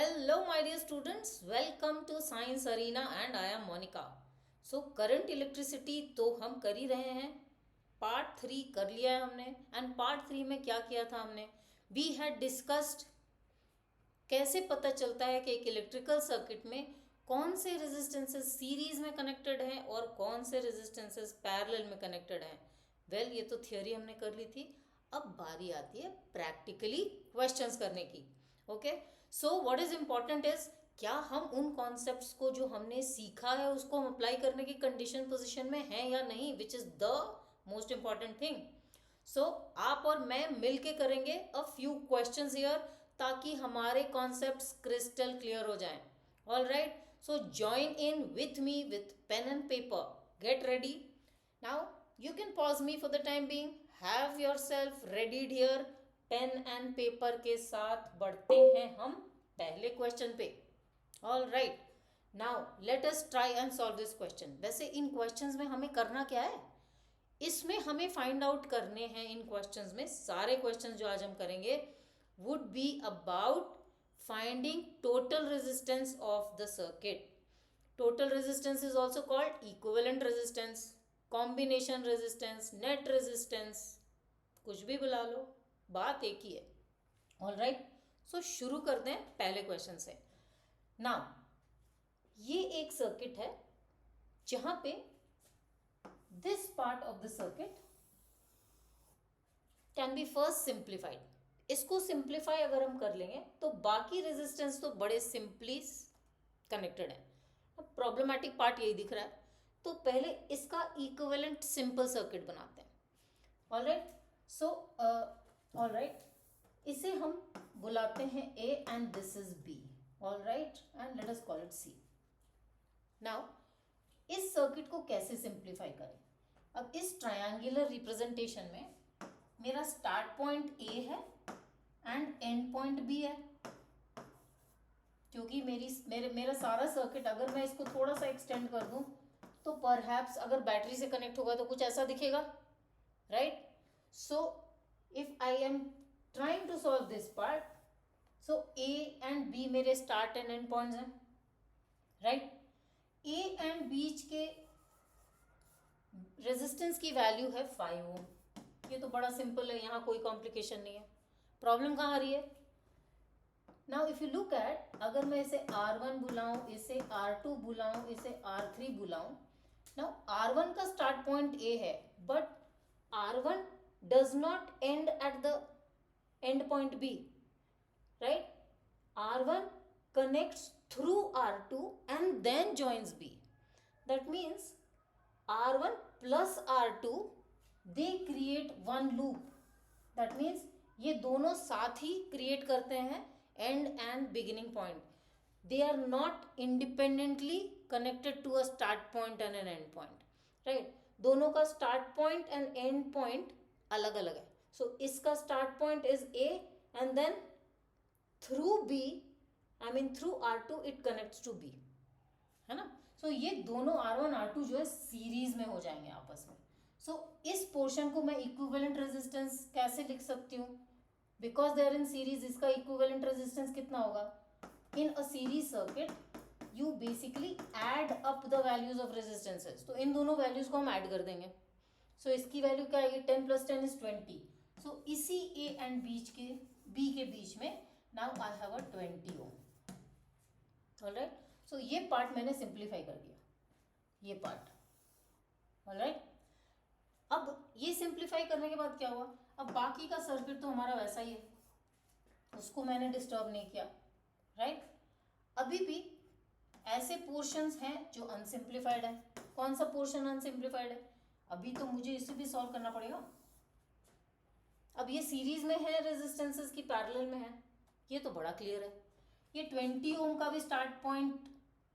Hello, my dear students. Welcome to Science Arena, and I am Monica. So, current electricity तो हम कर ही रहे हैं. पार्ट 3 कर लिया है हमने. एंड पार्ट 3 में क्या किया था हमने? वी हैड डिस्कस्ड कैसे पता चलता है कि एक इलेक्ट्रिकल सर्किट में कौन से रेजिस्टेंसेस सीरीज में कनेक्टेड हैं और कौन से रेजिस्टेंसेस पैरेलल में कनेक्टेड हैं. वेल, ये तो थियोरी हमने कर ली थी. अब बारी आती है प्रैक्टिकली क्वेश्चंस करने की. Okay, so what is important is क्या हम उन कॉन्सेप्ट्स को जो हमने सीखा है उसको हम अप्लाई करने की कंडीशन पोजीशन में हैं या नहीं, which is the most important thing. So आप और मैं मिलके करेंगे अ फ्यू क्वेश्चंस हियर ताकि हमारे कॉन्सेप्ट्स क्रिस्टल क्लियर हो जाएं. All right, so join in with me with pen and paper. Get ready now. You can pause me for the time being. Have yourself readied here. Pen and paper के साथ बढ़ते हैं हम पहले question पे. All right, now let us try and solve this question. वैसे इन questions में हमें करना क्या है? इसमें हमें फाइंड आउट करने हैं. इन क्वेश्चंस में सारे क्वेश्चंस जो आज हम करेंगे would be about finding total resistance of the circuit. Total resistance is also called equivalent resistance, combination resistance, net resistance, कुछ भी बुला लो, बात एक ही है. ऑल राइट, सो शुरू करते हैं पहले क्वेश्चन से. नाउ ये एक सर्किट है जहां पे this part of the circuit can B first simplified. इसको सिंप्लीफाई अगर हम कर लेंगे तो बाकी रेजिस्टेंस तो बड़े सिंपली कनेक्टेड है. अब प्रॉब्लमैटिक पार्ट यही दिख रहा है, तो पहले इसका इक्विवेलेंट सिंपल सर्किट बनाते हैं. All right, so all right, इसे हम बुलाते हैं A and this is B. All right, and let us call it C. Now इस सर्किट को कैसे सिंप्लीफाई करें? अब इस ट्रायंगुलर रिप्रेजेंटेशन में मेरा स्टार्ट पॉइंट A है एंड एंड पॉइंट B है. क्योंकि मेरा सारा सर्किट अगर मैं इसको थोड़ा सा एक्सटेंड कर दूं तो परहैप्स अगर बैटरी से कनेक्ट होगा तो कुछ ऐसा दिखेगा, right? So if I am trying to solve this part, so A and B मेरे start and end points हैं, right? A and बीच के रेजिस्टेंस की वैल्यू है 5 ओम. ये तो बड़ा सिंपल है, यहाँ कोई कॉम्प्लिकेशन नहीं है. प्रॉब्लम कहाँ आ रही है? Now if you look at, अगर मैं इसे R1 बुलाऊं, इसे R2 बुलाऊं, इसे R3 बुलाऊं. नाउ R1 का स्टार्ट पॉइंट A है, but R1 does not end at the end point B, right? R1 connects through R2 and then joins B. That means R1 plus R2 they create one loop. That means ये दोनों साथ ही create करते हैं end and beginning point. They are not independently connected to a start point and an end point, right? दोनों का start point and end point अलग अलग है. सो इसका start point is A and then through B, I mean through R2 it connects to B, है ना? सो ये दोनों R1 R2 जो है सीरीज में हो जाएंगे आपस में. सो इस पोर्शन को मैं इक्विवेलेंट रेजिस्टेंस कैसे लिख सकती हूँ? Because they are in series, इसका इक्विवेलेंट रेजिस्टेंस कितना होगा? In a series circuit you basically add up the values of resistances. तो इन दोनों वैल्यूज को हम ऐड कर देंगे. सो इसकी वैल्यू क्या आएगी? 10 प्लस 10 इज 20. सो इसी A एंड B के बीच में now I have a 20 ohm. Alright, so ये पार्ट मैंने सिंप्लीफाई कर दिया, ये पार्ट. ऑलराइट, अब ये सिंप्लीफाई करने के बाद क्या हुआ? अब बाकी का सर्किट तो हमारा वैसा ही है, उसको मैंने डिस्टर्ब नहीं किया, राइट? अभी भी ऐसे पोर्शंस हैं जो अनसिंप्लीफाइड है. कौन सा पोर्शन अनसिंप्लीफाइड है? अभी तो मुझे इसे भी सॉल्व करना पड़ेगा. अब ये सीरीज में है, रेजिस्टेंसेस की पैरेलल में है, ये तो बड़ा क्लियर है. ये 20 ओम का भी स्टार्ट पॉइंट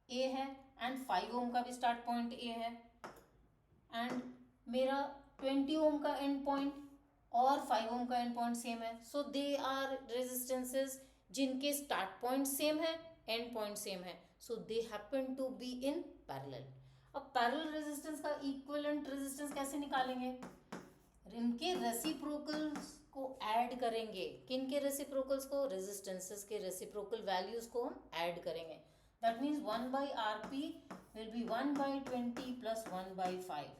A है एंड 5 ओम का भी स्टार्ट पॉइंट A है, एंड मेरा 20 ओम का एंड पॉइंट और 5 ओम का एंड पॉइंट सेम है. सो दे आर रेजिस्टेंसेस जिनके स्टार्ट पॉइंट सेम है, एंड पॉइंट सेम है. So they happen to be in parallel. अब पैरेलल रेजिस्टेंस का इक्विवेलेंट रेजिस्टेंस कैसे निकालेंगे? इनके रेसिप्रोकल्स को ऐड करेंगे। किन के रेसिप्रोकल्स को? रेजिस्टेंसेस के रेसिप्रोकल वैल्यूज को हम ऐड करेंगे। That means 1/RP will be 1/20 plus 1/5।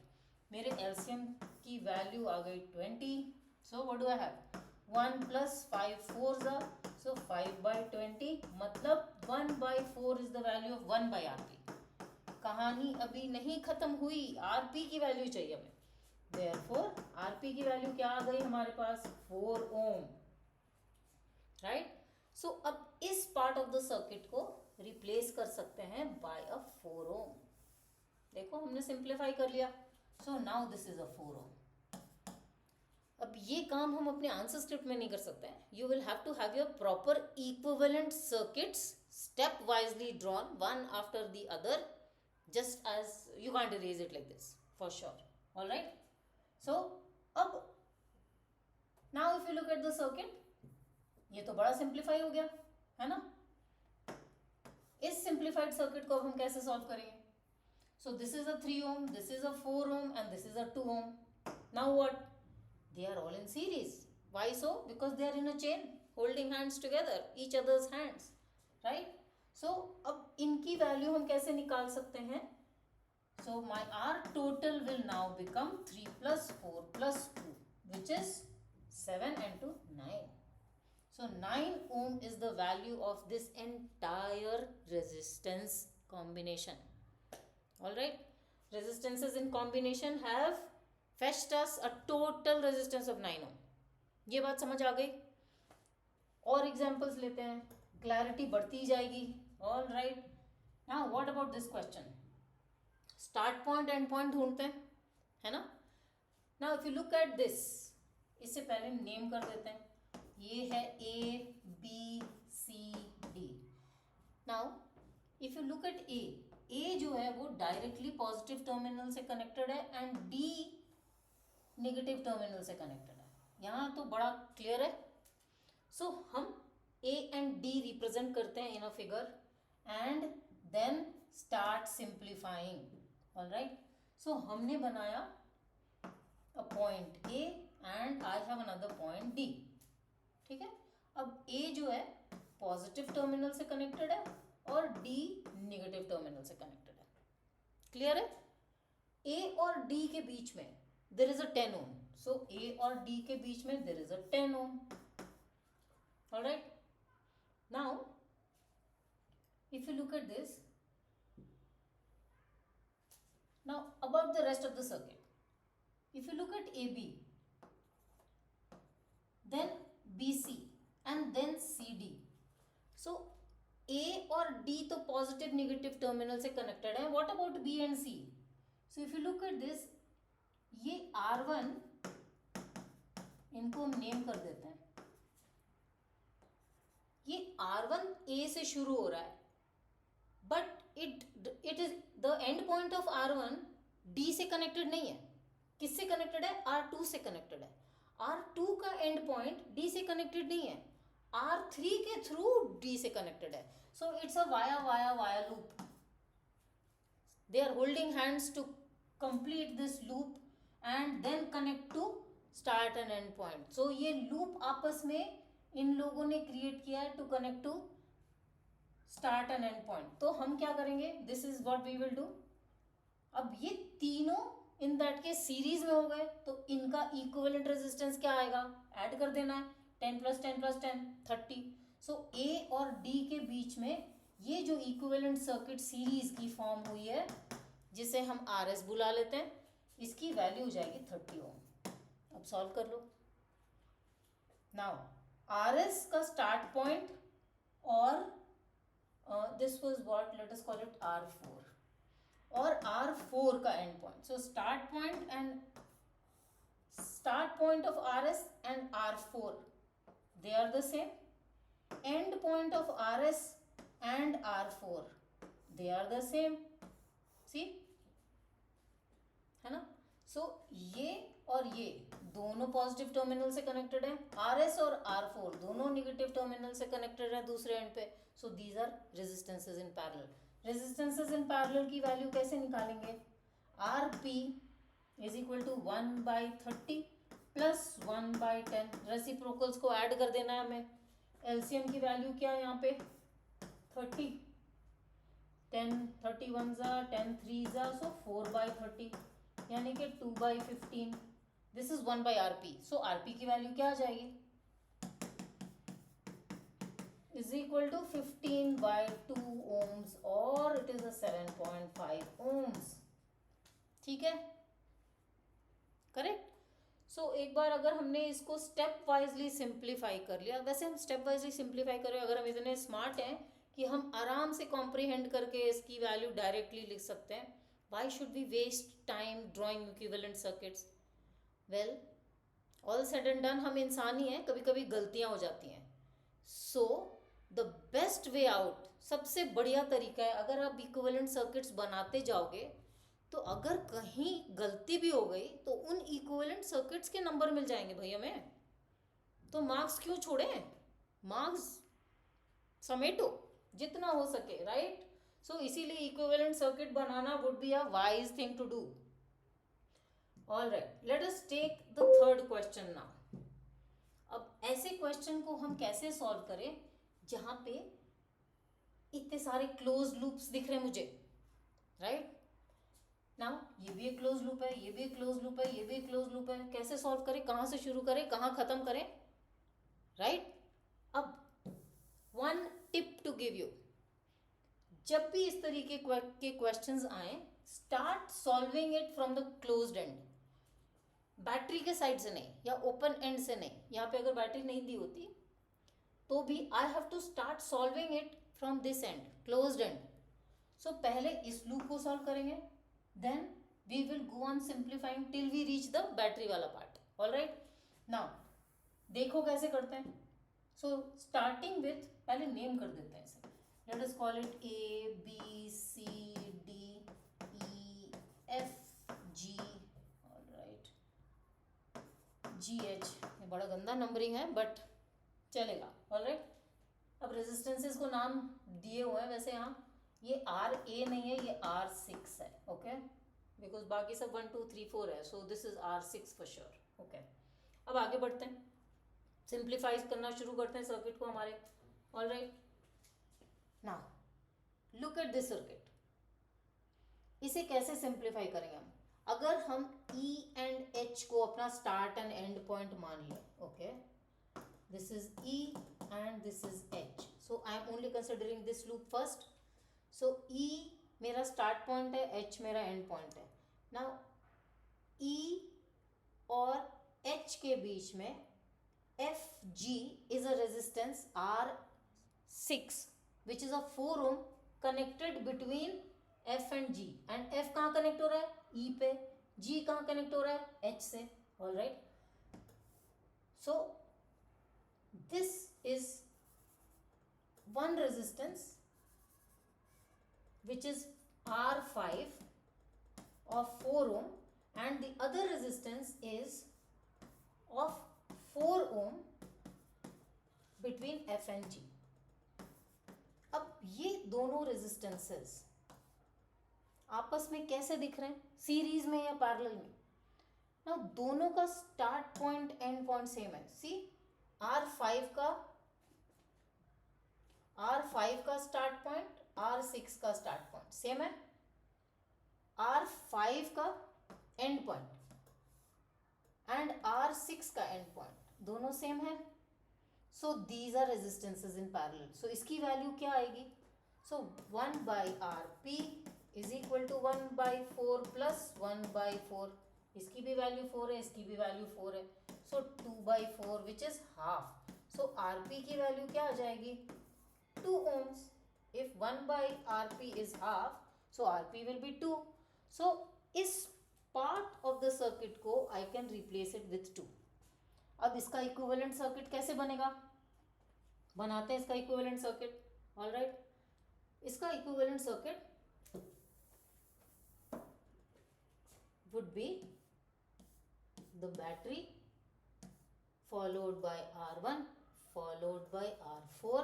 मेरे एलसीएम की वैल्यू आ गई 20। So what do I have? 1 plus 5 4 ज़ा, सो 5/20 मतलब 1/4 is the value of 1/RP। कहानी अभी नहीं खत्म हुई, आरपी की वैल्यू चाहिए हमें। देयरफॉर आरपी की वैल्यू क्या आ गई हमारे पास? 4 ओम, राइट। सो अब इस पार्ट ऑफ द सर्किट को रिप्लेस कर सकते हैं बाय अ 4 ओम। देखो हमने सिंप्लीफाई कर लिया। So now this is a 4 ओम। अब ये काम हम अपने आंसर स्क्रिप्ट में नहीं कर सकते हैं। You will have to have your proper equivalent circuits step wisely drawn one after the other, just as you can't erase it like this for sure. All right, so अब now if you look at the circuit, ये तो बड़ा simplify हो गया है ना। इस simplified circuit को अब हम कैसे सॉल्व करेंगे? so this is a 3 ohm, this is a 4 ohm and this is a 2 ohm. now what? they are all in series. why so? because they are in a chain holding hands together, each other's hands, right? so अब इनकी value हम कैसे निकाल सकते हैं? so my R total will now become 3 plus 4 plus 2 which is 7 and 2 9. so 9 ohm is the value of this entire resistance combination. all right, resistances in combination have fetched us a total resistance of 9 ohm. ये बात समझ आ गई? और examples लेते हैं, clarity बढ़ती जाएगी। All right, now what about this question? Start point and point ढूंढते हैं, है ना। Now if you look at this, इससे पहले नेम कर देते हैं। ये है A B C D। Now if you look at A जो है वो डायरेक्टली पॉजिटिव टर्मिनल से कनेक्टेड है एंड D नेगेटिव टर्मिनल से कनेक्टेड है। यहाँ तो बड़ा क्लियर है। सो हम A एंड D रिप्रेजेंट करते हैं in a figure and then start simplifying. All right, so हमने बनाया a point A and I have another point D। ठीक है, अब A जो है पॉजिटिव टर्मिनल से कनेक्टेड है और D नेगेटिव टर्मिनल से कनेक्टेड है। क्लियर है? A और D के बीच में there is a 10 ohm. So A और D के बीच में there is a 10 ohm. All right, now if you look at this, now about the rest of the circuit, if you look at AB, then BC and then CD. so A और D तो positive negative terminal से connected है। What about B and C? So if you look at this, ये R1, इनको हम name कर देते हैं। ये R1 A से शुरू हो रहा है but it is the end point of R1 D से कनेक्टेड नहीं है। किससे कनेक्टेड है? R2 से कनेक्टेड है। R2 का एंड पॉइंट D से कनेक्टेड नहीं है, R3 के थ्रू D से कनेक्टेड है। So it's a via loop. They are holding hands to complete this loop and then connect to start and end point. So ये loop आपस में इन लोगों ने क्रिएट किया है to connect to start and end point. तो हम क्या करेंगे? This is what we will do. अब ये तीनों इन दैट के सीरीज में हो गए तो इनका इक्विवेलेंट रेजिस्टेंस क्या आएगा? ऐड कर देना है, 10 + 10 + 10 30। सो A और D के बीच में ये जो इक्विवेलेंट सर्किट सीरीज की फॉर्म हुई है, जिसे हम RS बुला लेते हैं, इसकी वैल्यू हो जाएगी 30 ओम। अब सॉल्व कर लो। नाउ RS का स्टार्ट पॉइंट और this was what, late us call it R4, और R4 का end point. So start point of RS and R4, they are the same. End point of RS and R4, they are the same. See, है ना। सो ये और ये दोनों positive terminal से connected है, RS और R4 दोनों नेगेटिव टर्मिनल से कनेक्टेड है दूसरे एंड पे। So these are resistances in parallel. Resistances in parallel की वैल्यू कैसे निकालेंगे? RP is equal to 1/30 plus 1/10, reciprocals को ऐड कर देना है हमें। एलसीएम की वैल्यू क्या है यहाँ पे 30, 10 31 ज़ा 10 3 ज़ा, सो 4/30 यानी कि 2/15। This is 1/RP, so RP की वैल्यू क्या आ जाएगी इज इक्वल टू 15/2 ohms और इट इज अ 7.5 ohms। ठीक है, करेक्ट। सो एक बार अगर हमने इसको स्टेप वाइजली सिंप्लीफाई कर लिया, वैसे हम स्टेप वाइजली सिंप्लीफाई कर रहे हैं, अगर हम इतने स्मार्ट हैं कि हम आराम से कॉम्प्रीहेंड करके इसकी वैल्यू डायरेक्टली लिख सकते हैं, why should we waste time drawing equivalent circuits. Well, all said and done, हम इंसान ही हैं, कभी कभी गलतियां हो जाती हैं। So the best way out, सबसे बढ़िया तरीका है, अगर आप इक्विवेलेंट सर्किट्स बनाते जाओगे तो अगर कहीं गलती भी हो गई तो उन इक्विवेलेंट सर्किट्स के नंबर मिल जाएंगे भाई हमें, तो मार्क्स क्यों छोड़े, मार्क्स समेटो जितना हो सके, राइट। सो इसीलिए इक्विवेलेंट सर्किट बनाना would be a wise thing to do. All right, let us take the third question now. अब ऐसे क्वेश्चन को हम कैसे सॉल्व करें जहां पे इतने सारे क्लोज लूप्स दिख रहे हैं मुझे, राइट। नाउ ये भी एक क्लोज लूप है, ये भी एक क्लोज लूप है, ये भी एक क्लोज लूप है, कैसे सॉल्व करें, कहां से शुरू करें, कहां खत्म करें, राइट। अब one tip to give you, जब भी इस तरीके के क्वेश्चंस आए, start solving it from the closed end, battery के साइड से नहीं या ओपन एंड से नहीं। यहाँ पे अगर बैटरी नहीं दी होती तो भी I have to start solving it from this end, closed end. So पहले इस लूप को सॉल्व करेंगे, then we will go on simplifying till we reach the battery वाला part, all right। now देखो कैसे करते हैं। so starting with, पहले नेम कर देते हैं इसे, let us call it A B C D E F G, all right, G H, ये बड़ा गंदा नंबरिंग है बट चलेगा, all right। अब रेजिस्टेंसेस को नाम दिए हुए हैं, वैसे यहाँ ये RA नहीं है, ये R6 है, ओके, बिकॉज बाकी सब 1 2 3 4 है, so this is R6 for sure, okay. अब आगे बढ़ते हैं, सिंप्लीफाई करना शुरू करते हैं सर्किट को हमारे, all right. Now look at this circuit, इसे कैसे सिंप्लीफाई करेंगे हम, अगर हम E एंड H को अपना स्टार्ट एंड एंड पॉइंट मान लें, okay, this is E and this is H, so I am only considering this loop first। so E मेरा स्टार्ट पॉइंट है, H मेरा एंड पॉइंट है। नाउ E और H के बीच में FG is a resistance R6 which is a 4 ohm connected between F and G, and F कहाँ connect हो रहा है E पे, G कहाँ कनेक्ट हो रहा है H से, all right. So this is one resistance which is R5 of 4 ohm and the other resistance is of 4 ohm between F and G। अब ये दोनों रेजिस्टेंसेस आपस में कैसे दिख रहे हैं, सीरीज में या पैरेलल में। ना दोनों का start point and point same है। सी R5 का स्टार्ट पॉइंट, R6 का स्टार्ट पॉइंट सेम है, R5 का एंड पॉइंट एंड R6 का एंड पॉइंट दोनों सेम है। So these are resistances in parallel. So इसकी वैल्यू क्या आएगी, so 1/RP is equal to 1/4 plus 1/4, इसकी भी वैल्यू 4 है, इसकी भी वैल्यू 4 है, सो 2/4 which is half. So RP की वैल्यू क्या आ जाएगी 2 ohms। if 1/RP is half, so RP will be 2। so इस part of the circuit को I can replace it with 2। अब इसका इक्विवेलेंट सर्किट कैसे बनेगा, बनाते हैं इसका इक्विवेलेंट सर्किट, ऑल राइट। इसका equivalent circuit would be the battery followed by R1 followed by R4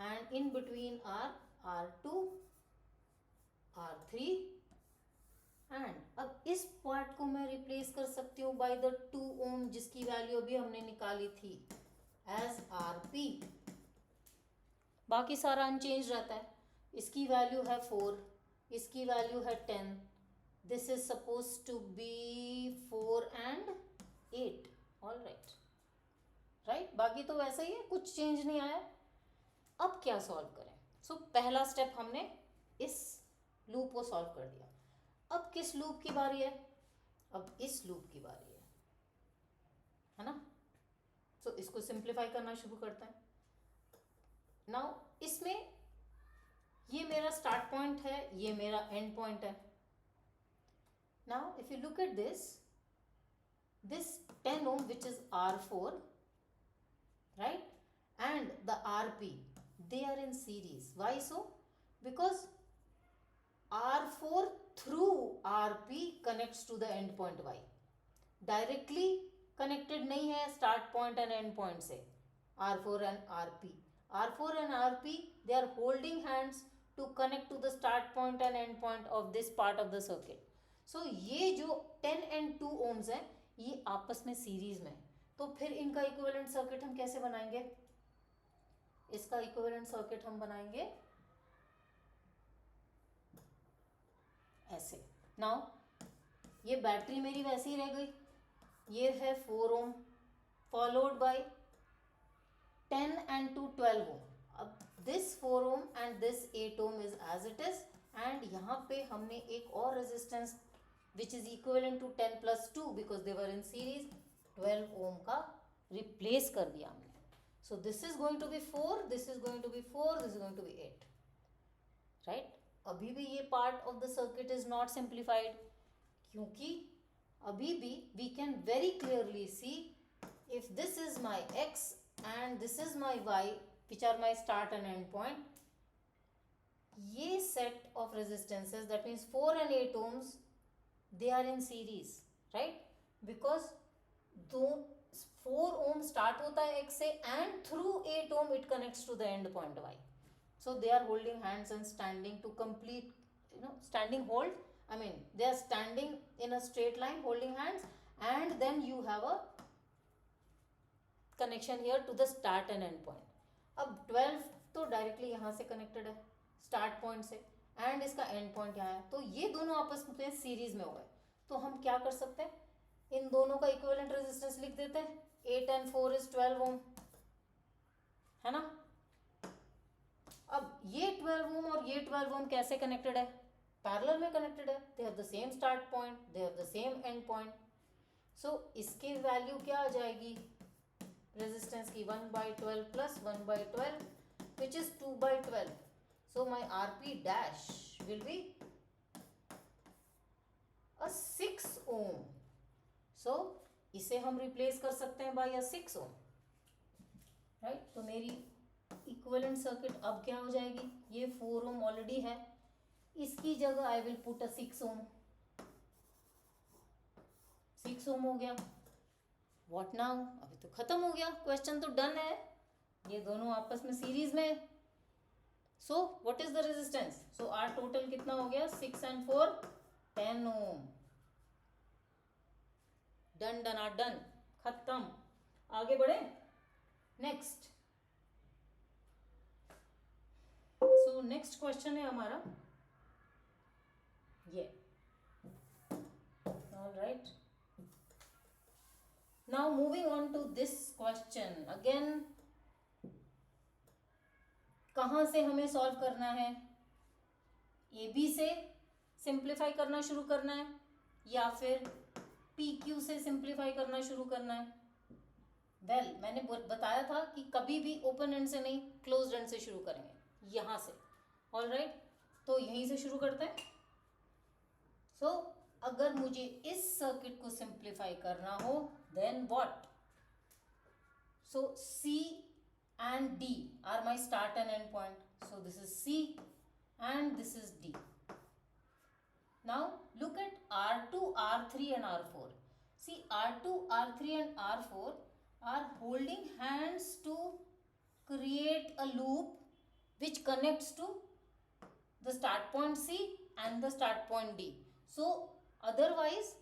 and in between are R2, R3 and अब इस पार्ट को मैं रिप्लेस कर सकती हूँ बाय द 2 ओम जिसकी वैल्यू अभी हमने निकाली थी एज RP। बाकी सारा अनचेंज रहता है। इसकी वैल्यू है 4, इसकी वैल्यू है 10, this is suppose to be 4 and 8। All right, बाकी तो वैसा ही है, कुछ चेंज नहीं आया। अब क्या सॉल्व करें? सो पहला स्टेप हमने इस लूप को सॉल्व कर दिया। अब किस लूप की बारी है? अब इस लूप की बारी है ना। सो इसको सिंप्लीफाई करना शुरू करते हैं। नाउ इसमें ये मेरा स्टार्ट पॉइंट है, ये मेरा एंड पॉइंट है। Now if you look at this 10 ohm which is R4, right, and the RP, they are in series. Why so? Because R4 through RP connects to the end point Y. Directly connected नहीं है start point and end point से R4 and RP. R4 and RP, they are holding hands to connect to the start point and end point of this part of the circuit. So ये जो 10 and 2 ohms है ये आपस में series में, तो फिर इनका इक्विवेलेंट सर्किट हम कैसे बनाएंगे? इसका इक्विवेलेंट सर्किट हम बनाएंगे ऐसे। नाउ ये बैटरी मेरी वैसे ही रह गई, ये है 4 ohm followed by 10 and 2 12 ohm. अब this 4 ohm and this 8 ohm is as it is, and यहाँ पे हमने एक और resistance which is equivalent to 10 plus 2 because they were in series 12 ohm का replace कर दिया हमने। So this is going to be 4, this is going to be 4, this is going to be 8, right? अभी भी ये part of the circuit is not simplified क्योंकि अभी भी we can very clearly see if this is my x and this is my y which are my start and end point, ये set of resistances that means 4 and 8 ohms they are in series, right? Because दो 4 ohm start होता है x से and through 8 ohm it connects to the end point y. So they are holding hands and standing to complete, standing hold. I mean they are standing in a straight line holding hands, and then you have a connection here to the start and end point. अब 12 तो directly यहाँ से connected है start point से, and इसका and point यहाँ है, तो ये दोनों आपस में सीरीज में हो गए। तो हम क्या कर सकते हैं? इन दोनों का इक्विवेलेंट रेजिस्टेंस लिख देते हैं। 8 and 4 is 12 ओम, है ना। अब ये 12 ओम और ये 12 ओम कैसे कनेक्टेड है? पैरेलल में कनेक्टेड है। They have the same start point, they have the same end point. So इसकी वैल्यू क्या आ जाएगी रेजिस्टेंस की? 1/12 plus 1/12 which is 2/12. So my RP dash will be a 6 ohm. So इसे हम रिप्लेस कर सकते हैं बाय 6 ohm, राइट? तो मेरी इक्विवेलेंट सर्किट अब क्या हो जाएगी? ये 4 ohm ऑलरेडी है, इसकी जगह I will put 6 ohm। 6 ohm हो गया। What now? अभी तो खत्म हो गया, क्वेश्चन तो डन है, ये दोनों आपस में सीरीज में। So what is the resistance? So R total कितना हो गया? 6 and 4 10 ohm। Done done done, खत्म। आगे बढ़े नेक्स्ट। सो नेक्स्ट क्वेश्चन है हमारा ये। All right, now moving on to this question again. कहाँ से हमें सॉल्व करना है? ए बी से सिंप्लीफाई करना शुरू करना है या फिर पी क्यू से सिंप्लीफाई करना शुरू करना है? वेल, मैंने बताया था कि कभी भी ओपन एंड से नहीं, क्लोज्ड एंड से शुरू करेंगे, यहाँ से। ऑल राइट, तो यहीं से शुरू करते हैं। सो अगर मुझे इस सर्किट को सिंप्लीफाई करना हो then what? So C and D are my start and end point. So this is C and this is D. Now look at R2, R3 and R4. See, R2, R3 and R4 are holding hands to create a loop which connects to the start point C and the start point D. So otherwise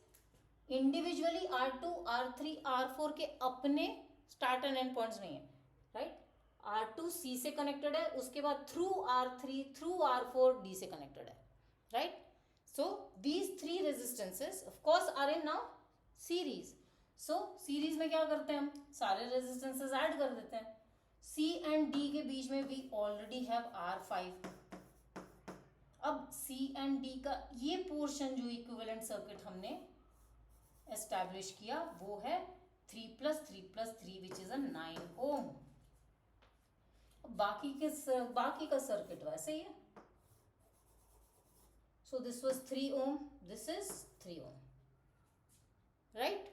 individually R2, R3, R4 के अपने start and and points नहीं है, right? R2 C से connected है, उसके बाद through R3 through R4 D से connected है, right? So these three resistances of course are in now series. So series में क्या करते हैं हम, सारे रेजिस्टेंसेस ऐड कर देते हैं. C एंड D के बीच में वी ऑलरेडी हैव R5. अब C एंड D का ये पोर्शन जो इक्विवेलेंट सर्किट हमने एस्टैब्लिश किया वो है 3 + 3 + 3 विच इज अ 9 ओम. बाकी का सर्किट वैसे ही है. So this was 3 ohm, this is 3 ohm, right?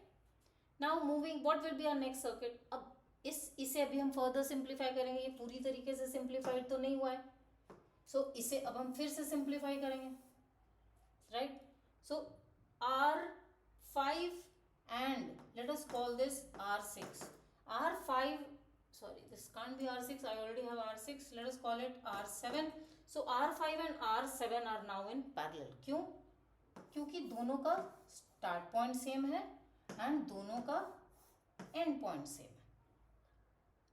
Now moving, what will be our next circuit? अब इसे अभी हम फर्दर सिंप्लीफाई करेंगे. ये पूरी तरीके से सिंप्लीफाइड तो नहीं हुआ है, सो इसे अब हम फिर से सिंप्लीफाई करेंगे, right? So R5 and let us call this R6. R5, sorry, this can't be R6, I already have R6. Let us call it R7. So R5 and R7 are now in parallel. क्यों? क्योंकि दोनों का start point same है and दोनों का end point same है,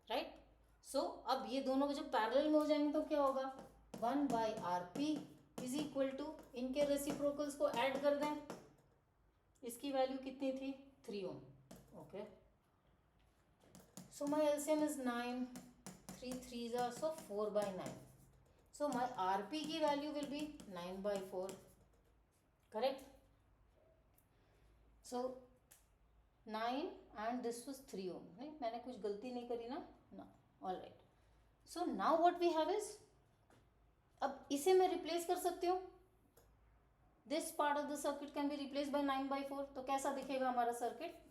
right? सो अब ये दोनों जब पैरेलल में हो जाएंगे तो क्या होगा? 1/RP इज इक्वल टू, इनके रेसिप्रोकल्स को ऐड कर दें. इसकी वैल्यू कितनी थी? 3 ohm. Okay, so my LCM is 9. 3 3s are so 4/9. So my RP की value will be 9/4, correct? So 9 and this was 3 ohm. नहीं, मैंने कुछ गलती नहीं करी ना? ना. All right. So now what we have is, अब इसे मैं रिप्लेस कर सकती हूँ. This part of the circuit can be replace by 9/4. तो कैसा दिखेगा हमारा सर्किट?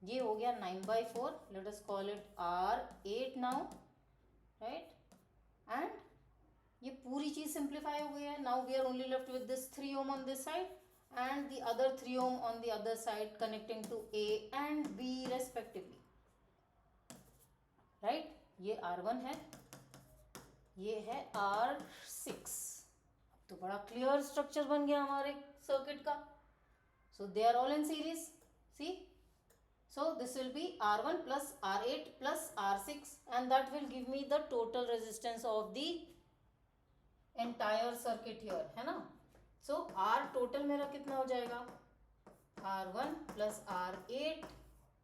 ये हो गया 9/4. Let us call it R8 now, right? And ये पूरी चीज सिंप्लीफाई हो गई है. Now we are only left with this 3 ohm on this side and the other 3 ohm on the other side connecting to A and B respectively, right? ये R1 है, ये है R6. तो बड़ा क्लियर स्ट्रक्चर बन गया हमारे सर्किट का. So they are all in series. See, so this will be R1 plus R8 plus R6 and that will give me the total resistance of the entire circuit here, है ना? सो R total मेरा कितना हो जाएगा? R1 plus R8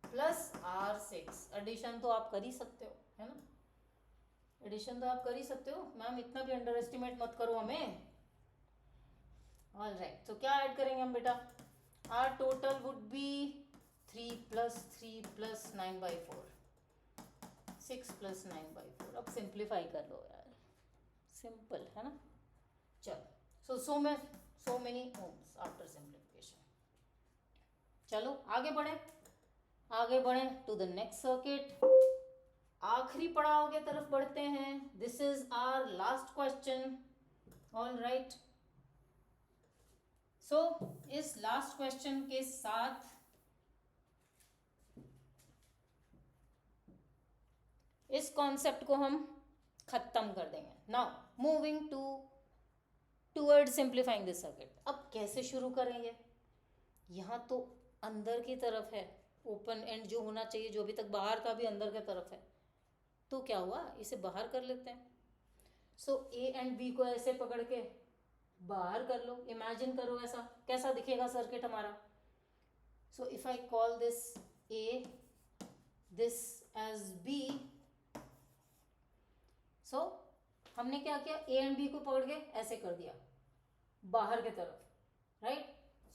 plus R6. Addition तो आप कर ही सकते हो, है ना? एडिशन तो आप कर ही सकते हो. मैम इतना भी अंडर एस्टिमेट मत करो हमें. ऑल राइट, तो क्या ऐड करेंगे हम बेटा? R total would be 3 + 3 + 9/4, 6 + 9/4. अब सिंप्लीफाई कर लो यार, सिंपल है ना? चलो, so many ohms after simplification. चलो आगे बढ़े टू द नेक्स्ट सर्किट. आखिरी पड़ाव के तरफ बढ़ते हैं. This is our last question. All right, so इस लास्ट क्वेश्चन के साथ इस कॉन्सेप्ट को हम खत्म कर देंगे. Now moving toward simplifying this circuit. अब कैसे शुरू करेंगे? यहाँ तो अंदर की तरफ है, ओपन एंड जो होना चाहिए, जो अभी तक बाहर था भी अंदर की तरफ है. तो क्या हुआ, इसे बाहर कर लेते हैं. सो A एंड B को ऐसे पकड़ के बाहर कर लो. इमेजिन करो ऐसा कैसा दिखेगा सर्किट हमारा. So if I call this A, this edge B. So हमने क्या किया? A एंड B को पकड़ के ऐसे कर दिया बाहर की तरफ, राइट?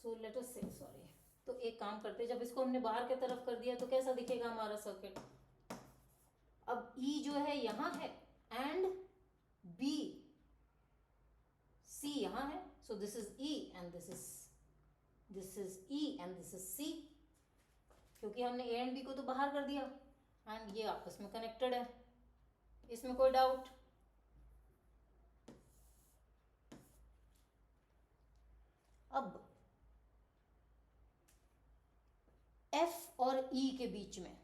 सो लेट अस से, सॉरी, तो एक काम करते, जब इसको हमने बाहर की तरफ कर दिया तो कैसा दिखेगा हमारा सर्किट? अब E जो है यहाँ है एंड B, C यहाँ है. So this is E and this is E and this is C. क्योंकि हमने A एंड B को तो बाहर कर दिया एंड ये आपस में कनेक्टेड है. इसमें कोई डाउट? अब F और E के बीच में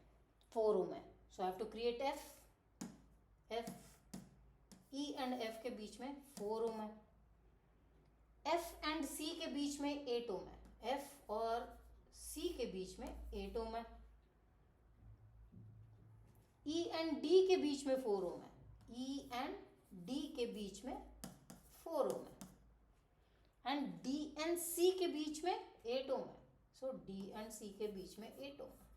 4 ओम है. So I have to create F. E and F के बीच में 4 ओम है. F एंड C के बीच में 8 ओम है. एफ और सी के बीच में 8 ओम है, ई एंड डी के बीच में 4 ओम है, ई एंड डी के बीच में 4 ओम है, एंड डी एंड सी के बीच में 8 ओम है. सो डी एंड सी के बीच में 8 ओम है.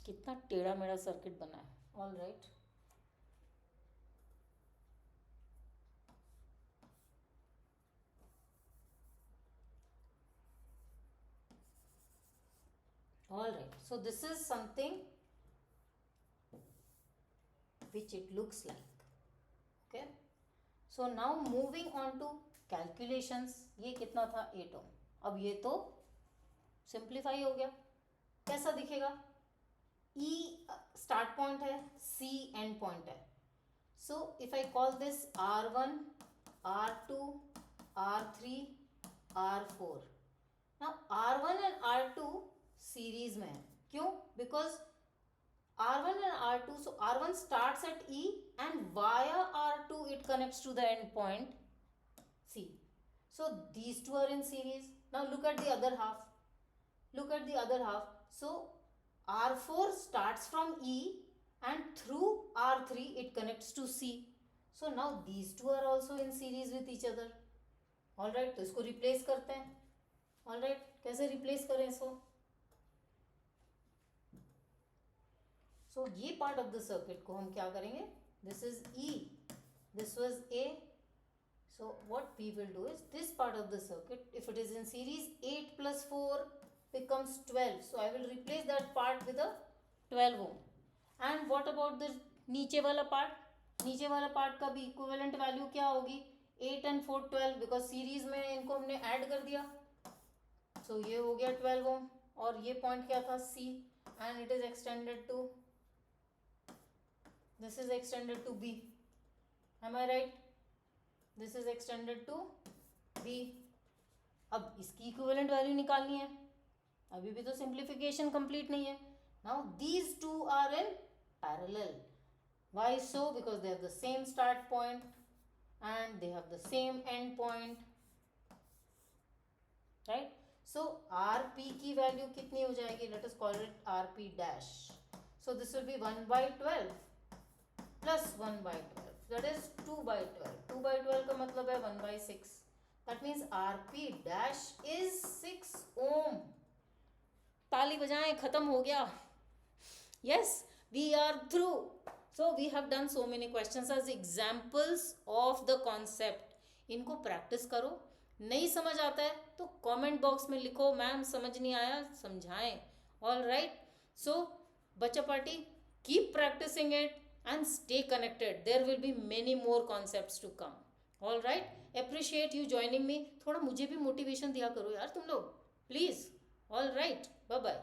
कितना टेढ़ा मेढ़ा सर्किट बना है. All right, all right, so this is something which it looks like. Okay, so now moving on to calculations. ये कितना था 8 ओम. अब ये तो सिंप्लीफाई हो गया. कैसा दिखेगा? E स्टार्ट पॉइंट है, C एंड पॉइंट है. सो if I call this R1, R2, R3, R4. now R1 and R2 series में है. क्यों? Because R1 and R2, so R1 starts at E and via R2 it connects to the end point C. So these two are in series. Now look at the other half. Look at the other half. So R4 starts from E and through R3 it connects to C. So now these two are also in series with each other. All right, तो इसको replace करते हैं. All right, कैसे replace करें इसको? So ये part of the circuit को हम क्या करेंगे? This is E, this was A. So what we will do is this part of the circuit, if it is in series, 8 plus 4 becomes 12. So I will replace that part with a 12 ohm. And what about the नीचे वाला part? नीचे वाला part का भी equivalent value क्या होगी? 8 and 4 12, because series में इनको हमने add कर दिया. So ये हो गया 12 ohm. और ये point क्या था? C, and it is extended to, this is extended to B. Am I right? This is extended to B. अब इसकी इक्विवेलेंट वैल्यू निकालनी है. अभी भी तो सिंप्लीफिकेशन कंप्लीट नहीं है. Now these two are in parallel. Why so? Because they have the same start point and they have the same end point. Right? So RP की वैल्यू कितनी हो जाएगी? Let us call it RP dash. So this will be 1 by 12 plus 1 by 12. That is 2 by 12. 2 by 12 का मतलब है 1 by 6. That means RP dash is 6 ohm. ताली बजाएं, खत्म हो गया. Yes, we are through. So we have done so many questions as examples of the concept. इनको practice करो. नहीं समझ आता है तो कमेंट बॉक्स में लिखो, मैम समझ नहीं आया, समझाएं. All right. So बच्चा party, keep practicing it and stay connected. There will be many more concepts to come. All right. Appreciate you joining me. थोड़ा मुझे भी मोटिवेशन दिया करो यार तुम लोग, please. All right. Bye bye.